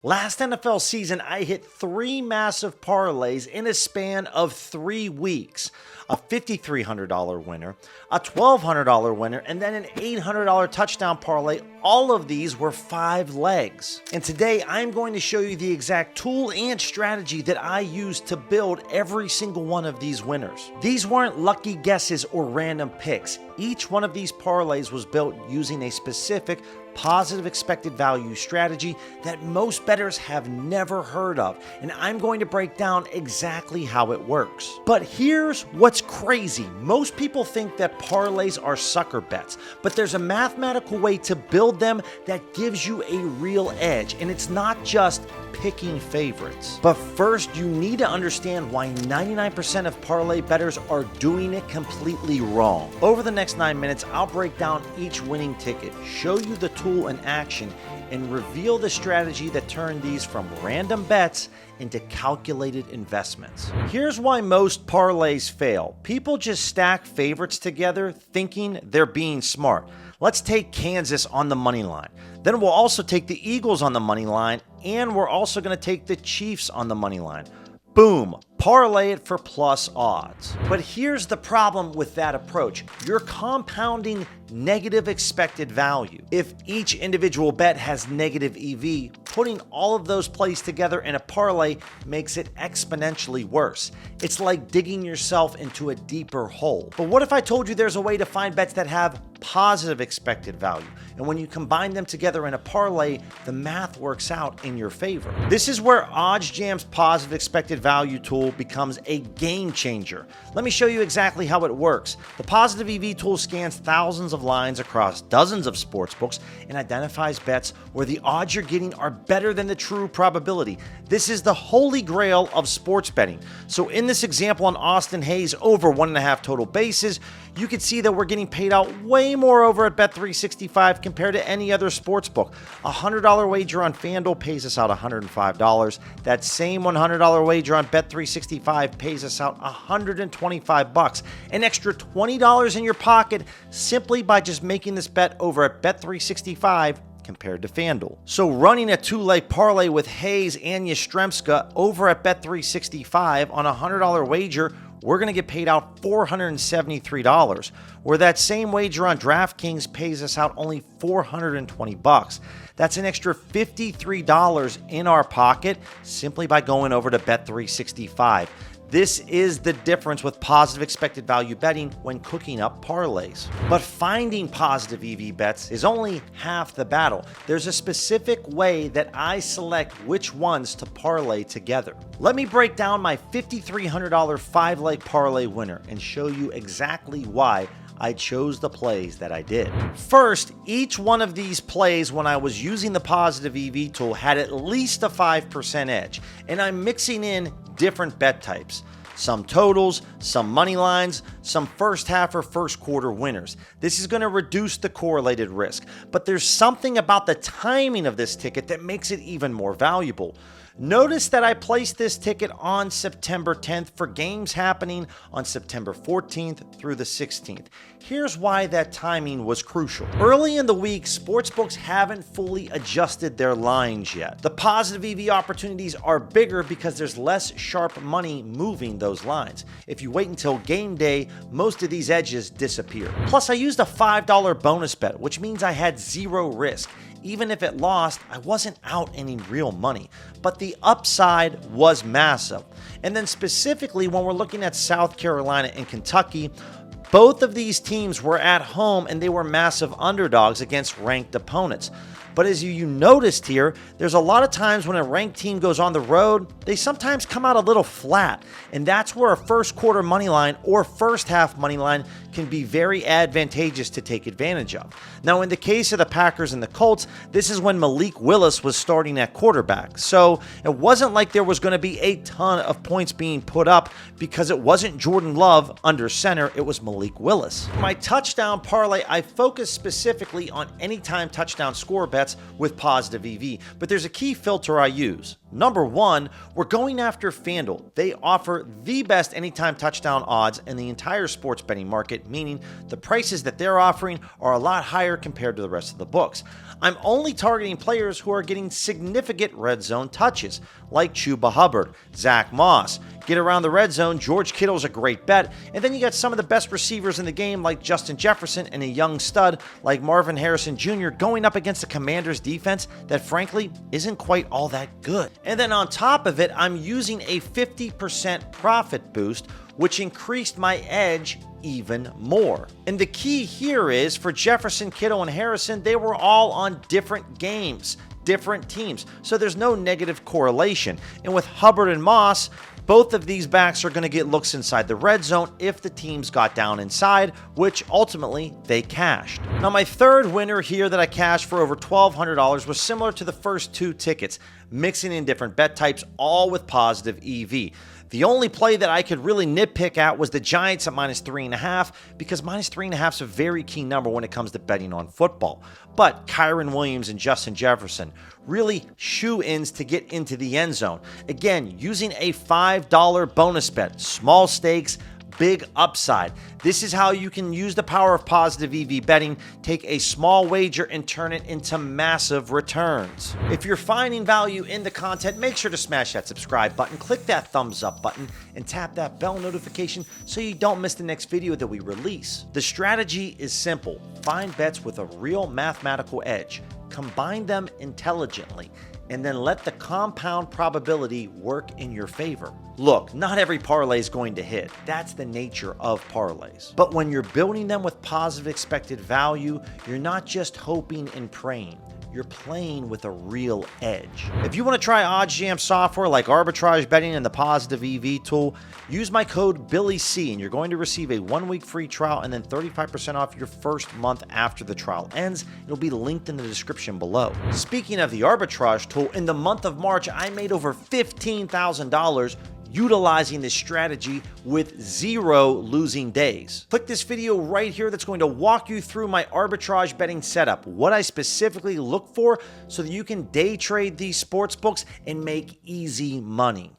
Last NFL season, I hit 3 massive parlays in a span of 3 weeks. A $5,300 winner, a $1,200 winner, and then an $800 touchdown parlay. All of these were 5 legs. And today, I'm going to show you the exact tool and strategy that I used to build every single one of these winners. These weren't lucky guesses or random picks. Each one of these parlays was built using a specific positive expected value strategy that most bettors have never heard of, and I'm going to break down exactly how it works. But here's what's crazy. Most people think that parlays are sucker bets, but there's a mathematical way to build them that gives you a real edge, and it's not just picking favorites. But first, you need to understand why 99% of parlay bettors are doing it completely wrong. Over the next 9 minutes, I'll break down each winning ticket, show you the tool in action, and reveal the strategy that turned these from random bets into calculated investments. Here's why most parlays fail. People just stack favorites together thinking they're being smart. Let's take Kansas on the money line. Then we'll also take the Eagles on the money line, and we're also going to take the Chiefs on the money line. Boom, parlay it for plus odds. But here's the problem with that approach. You're compounding negative expected value. If each individual bet has negative EV, putting all of those plays together in a parlay makes it exponentially worse. It's like digging yourself into a deeper hole. But what if I told you there's a way to find bets that have positive expected value? And when you combine them together in a parlay, the math works out in your favor. This is where OddsJam's positive expected value tool becomes a game changer. Let me show you exactly how it works. The positive EV tool scans thousands of lines across dozens of sportsbooks and identifies bets where the odds you're getting are better than the true probability. This is the holy grail of sports betting. So in this example on Austin Hayes over 1.5 total bases, you can see that we're getting paid out way more over at Bet365 compared to any other sportsbook. A $100 wager on FanDuel pays us out $105. That same $100 wager on Bet365 pays us out $125. An extra $20 in your pocket simply by just making this bet over at Bet365 compared to FanDuel. So running a 2-leg parlay with Hayes and Yastrzemska over at Bet365 on a $100 wager, we're going to get paid out $473, where that same wager on DraftKings pays us out only $420. That's an extra $53 in our pocket simply by going over to Bet365. This is the difference with positive expected value betting when cooking up parlays. But finding positive EV bets is only half the battle. There's a specific way that I select which ones to parlay together. Let me break down my $5,300 5-leg parlay winner and show you exactly why I chose the plays that I did. First, each one of these plays when I was using the positive EV tool had at least a 5% edge, and I'm mixing in different bet types. Some totals, some money lines, some first half or first quarter winners. This is going to reduce the correlated risk, but there's something about the timing of this ticket that makes it even more valuable. Notice that I placed this ticket on September 10th for games happening on September 14th through the 16th. Here's why that timing was crucial. Early in the week, sportsbooks haven't fully adjusted their lines yet. The positive EV opportunities are bigger because there's less sharp money moving those lines. If you wait until game day, most of these edges disappear. Plus, I used a $5 bonus bet, which means I had zero risk. Even if it lost, I wasn't out any real money, but the upside was massive. And then specifically when we're looking at South Carolina and Kentucky, both of these teams were at home and they were massive underdogs against ranked opponents. But as you noticed here, there's a lot of times when a ranked team goes on the road, they sometimes come out a little flat. And that's where a first quarter money line or first half money line can be very advantageous to take advantage of. Now, in the case of the Packers and the Colts, this is when Malik Willis was starting at quarterback. So it wasn't like there was going to be a ton of points being put up because it wasn't Jordan Love under center, it was Malik Willis. For my touchdown parlay, I focused specifically on anytime touchdown score bets bets with positive EV, but there's a key filter I use. Number one, we're going after FanDuel. They offer the best anytime touchdown odds in the entire sports betting market, meaning the prices that they're offering are a lot higher compared to the rest of the books. I'm only targeting players who are getting significant red zone touches, like Chuba Hubbard, Zach Moss. Get around the red zone, George Kittle's a great bet, and then you got some of the best receivers in the game like Justin Jefferson and a young stud like Marvin Harrison Jr. going up against the Commanders defense that frankly isn't quite all that good. And then on top of it, I'm using a 50% profit boost, which increased my edge even more. And the key here is for Jefferson, Kittle, and Harrison, they were all on different games, different teams. So there's no negative correlation. And with Hubbard and Moss, both of these backs are going to get looks inside the red zone if the teams got down inside, which ultimately they cashed. Now, my third winner here that I cashed for over $1,200 was similar to the first two tickets, mixing in different bet types, all with positive EV. The only play that I could really nitpick at was the Giants at -3.5, because -3.5 is a very key number when it comes to betting on football. But Kyren Williams and Justin Jefferson really shoe-ins to get into the end zone. Again, using a $5 bonus bet, small stakes, big upside. This is how you can use the power of positive EV betting, take a small wager and turn it into massive returns. If you're finding value in the content, make sure to smash that subscribe button, click that thumbs up button, and tap that bell notification so you don't miss the next video that we release. The strategy is simple. Find bets with a real mathematical edge, combine them intelligently, and then let the compound probability work in your favor. Look, not every parlay is going to hit. That's the nature of parlays. But when you're building them with positive expected value, you're not just hoping and praying. You're playing with a real edge. If you want to try OddsJam software like arbitrage betting and the positive EV tool, use my code BILLYC and you're going to receive a 1-week free trial and then 35% off your first month after the trial ends. It'll be linked in the description below. Speaking of the arbitrage tool, in the month of March, I made over $15,000 utilizing this strategy with 0 losing days. Click this video right here that's going to walk you through my arbitrage betting setup, what I specifically look for so that you can day trade these sports books and make easy money.